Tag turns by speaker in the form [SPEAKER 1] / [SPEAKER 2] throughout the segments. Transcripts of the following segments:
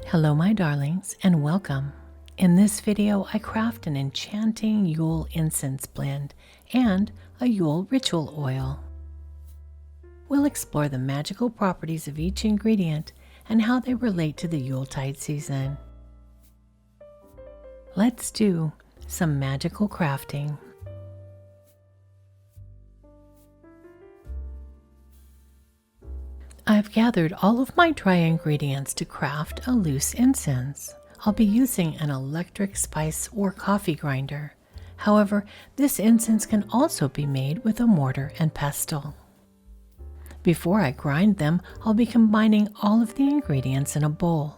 [SPEAKER 1] Hello my darlings and welcome. In this video I craft an enchanting Yule incense blend and a Yule ritual oil. We'll explore the magical properties of each ingredient and how they relate to the Yuletide season. Let's do some magical crafting. I've gathered all of my dry ingredients to craft a loose incense. I'll be using an electric spice or coffee grinder. However, this incense can also be made with a mortar and pestle. Before I grind them, I'll be combining all of the ingredients in a bowl,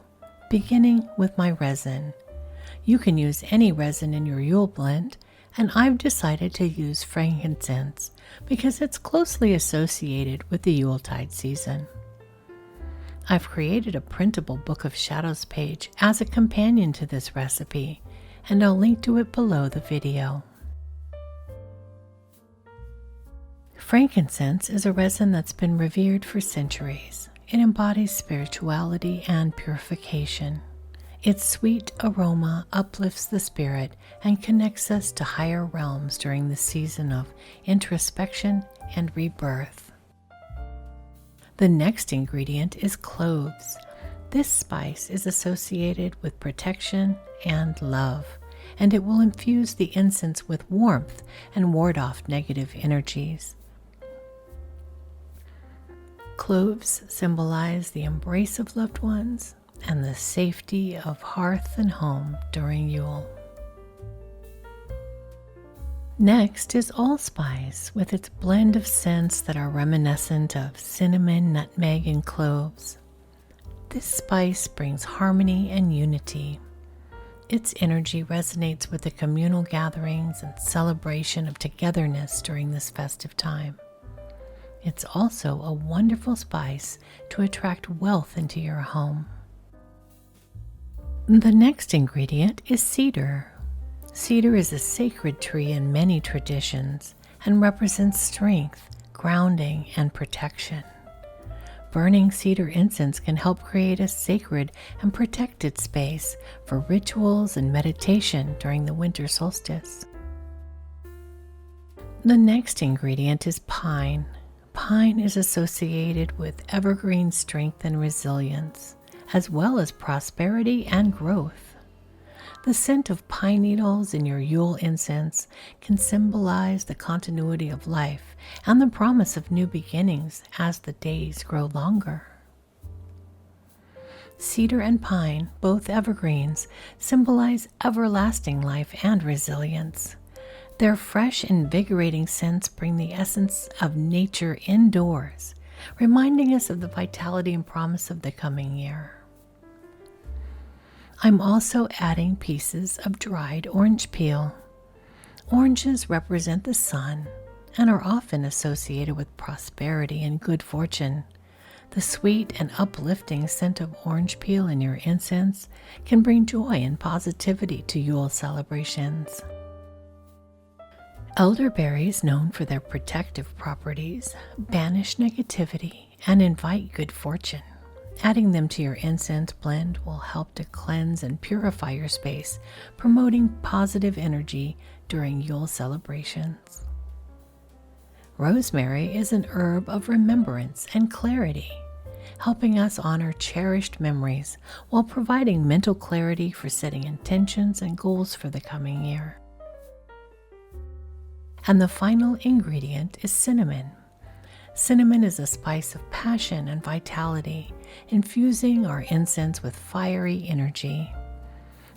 [SPEAKER 1] beginning with my resin. You can use any resin in your Yule blend, and I've decided to use frankincense because it's closely associated with the Yuletide season. I've created a printable Book of Shadows page as a companion to this recipe, and I'll link to it below the video. Frankincense is a resin that's been revered for centuries. It embodies spirituality and purification. Its sweet aroma uplifts the spirit and connects us to higher realms during the season of introspection and rebirth. The next ingredient is cloves. This spice is associated with protection and love, and it will infuse the incense with warmth and ward off negative energies. Cloves symbolize the embrace of loved ones and the safety of hearth and home during Yule. Next is allspice with its blend of scents that are reminiscent of cinnamon, nutmeg, and cloves. This spice brings harmony and unity. Its energy resonates with the communal gatherings and celebration of togetherness during this festive time. It's also a wonderful spice to attract wealth into your home. The next ingredient is cedar. Cedar is a sacred tree in many traditions and represents strength, grounding, and protection. Burning cedar incense can help create a sacred and protected space for rituals and meditation during the winter solstice. The next ingredient is pine. Pine is associated with evergreen strength and resilience, as well as prosperity and growth. The scent of pine needles in your Yule incense can symbolize the continuity of life and the promise of new beginnings as the days grow longer. Cedar and pine, both evergreens, symbolize everlasting life and resilience. Their fresh, invigorating scents bring the essence of nature indoors, reminding us of the vitality and promise of the coming year. I'm also adding pieces of dried orange peel. Oranges represent the sun and are often associated with prosperity and good fortune. The sweet and uplifting scent of orange peel in your incense can bring joy and positivity to Yule celebrations. Elderberries, known for their protective properties, banish negativity and invite good fortune. Adding them to your incense blend will help to cleanse and purify your space, promoting positive energy during Yule celebrations. Rosemary is an herb of remembrance and clarity, helping us honor cherished memories while providing mental clarity for setting intentions and goals for the coming year. And the final ingredient is cinnamon. Cinnamon is a spice of passion and vitality, infusing our incense with fiery energy.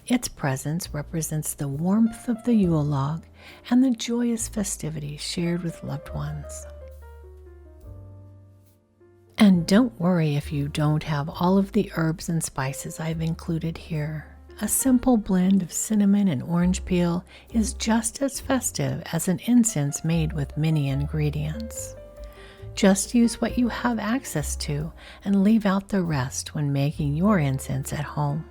[SPEAKER 1] Its presence represents the warmth of the Yule log and the joyous festivities shared with loved ones. And don't worry if you don't have all of the herbs and spices I've included here. A simple blend of cinnamon and orange peel is just as festive as an incense made with many ingredients. Just use what you have access to and leave out the rest when making your incense at home.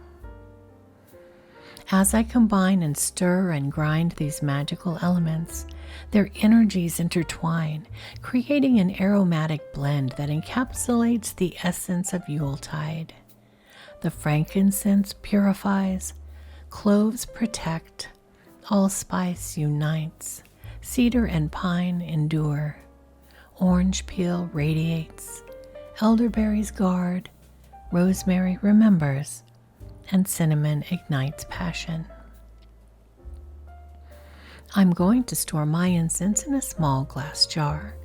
[SPEAKER 1] As I combine and stir and grind these magical elements, their energies intertwine, creating an aromatic blend that encapsulates the essence of Yuletide. The frankincense purifies, cloves protect, allspice unites, cedar and pine endure, orange peel radiates, elderberries guard, rosemary remembers, and cinnamon ignites passion. I'm going to store my incense in a small glass jar.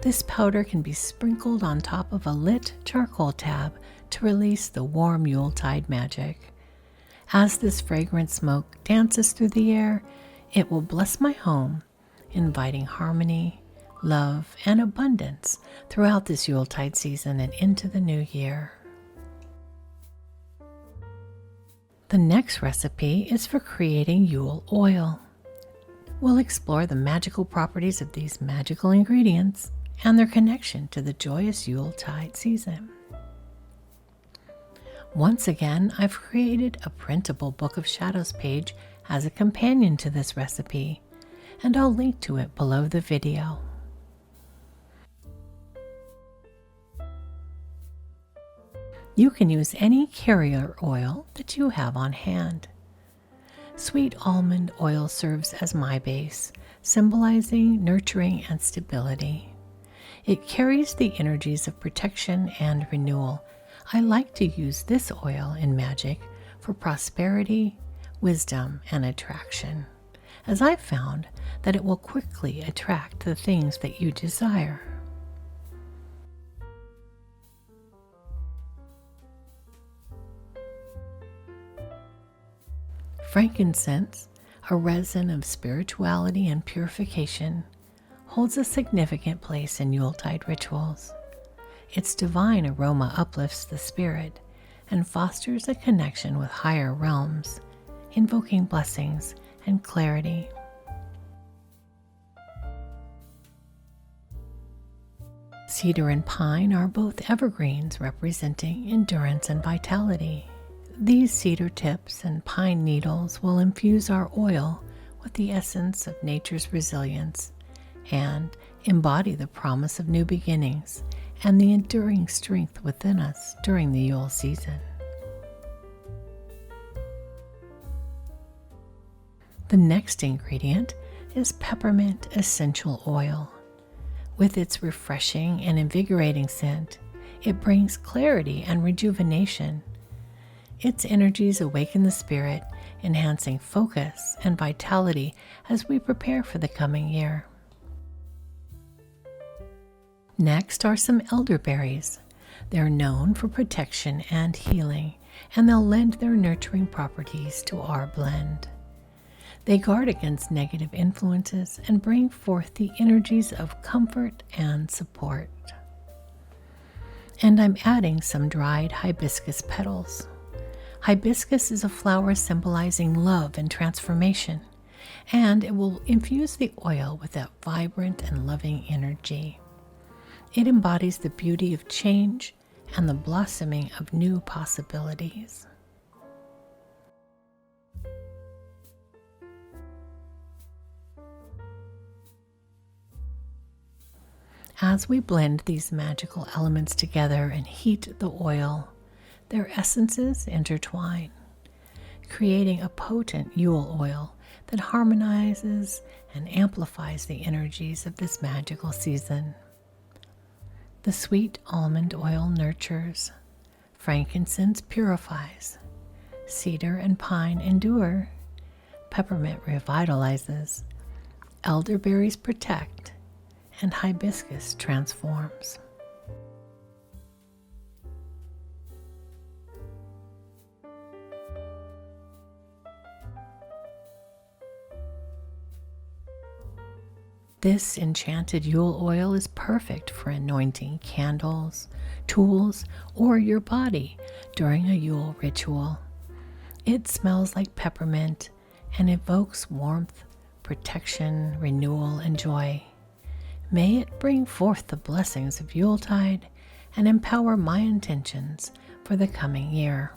[SPEAKER 1] This powder can be sprinkled on top of a lit charcoal tab to release the warm Yuletide magic. As this fragrant smoke dances through the air, it will bless my home, inviting harmony, love, and abundance throughout this Yuletide season and into the new year. The next recipe is for creating Yule oil. We'll explore the magical properties of these magical ingredients and their connection to the joyous Yuletide season. Once again, I've created a printable Book of Shadows page as a companion to this recipe, and I'll link to it below the video. You can use any carrier oil that you have on hand. Sweet almond oil serves as my base, symbolizing nurturing and stability. It carries the energies of protection and renewal. I like to use this oil in magic for prosperity, wisdom, and attraction, as I've found that it will quickly attract the things that you desire. Frankincense, a resin of spirituality and purification, holds a significant place in Yuletide rituals. Its divine aroma uplifts the spirit and fosters a connection with higher realms, invoking blessings and clarity. Cedar and pine are both evergreens representing endurance and vitality. These cedar tips and pine needles will infuse our oil with the essence of nature's resilience and embody the promise of new beginnings and the enduring strength within us during the Yule season. The next ingredient is peppermint essential oil. With its refreshing and invigorating scent, it brings clarity and rejuvenation. Its energies awaken the spirit, enhancing focus and vitality as we prepare for the coming year. Next are some elderberries. They're known for protection and healing, and they'll lend their nurturing properties to our blend. They guard against negative influences and bring forth the energies of comfort and support. And I'm adding some dried hibiscus petals. Hibiscus is a flower symbolizing love and transformation, and it will infuse the oil with that vibrant and loving energy. It embodies the beauty of change and the blossoming of new possibilities. As we blend these magical elements together and heat the oil, their essences intertwine, creating a potent Yule oil that harmonizes and amplifies the energies of this magical season. The sweet almond oil nurtures, frankincense purifies, cedar and pine endure, peppermint revitalizes, elderberries protect, and hibiscus transforms. This enchanted Yule oil is perfect for anointing candles, tools, or your body during a Yule ritual. It smells like peppermint and evokes warmth, protection, renewal, and joy. May it bring forth the blessings of Yuletide and empower my intentions for the coming year.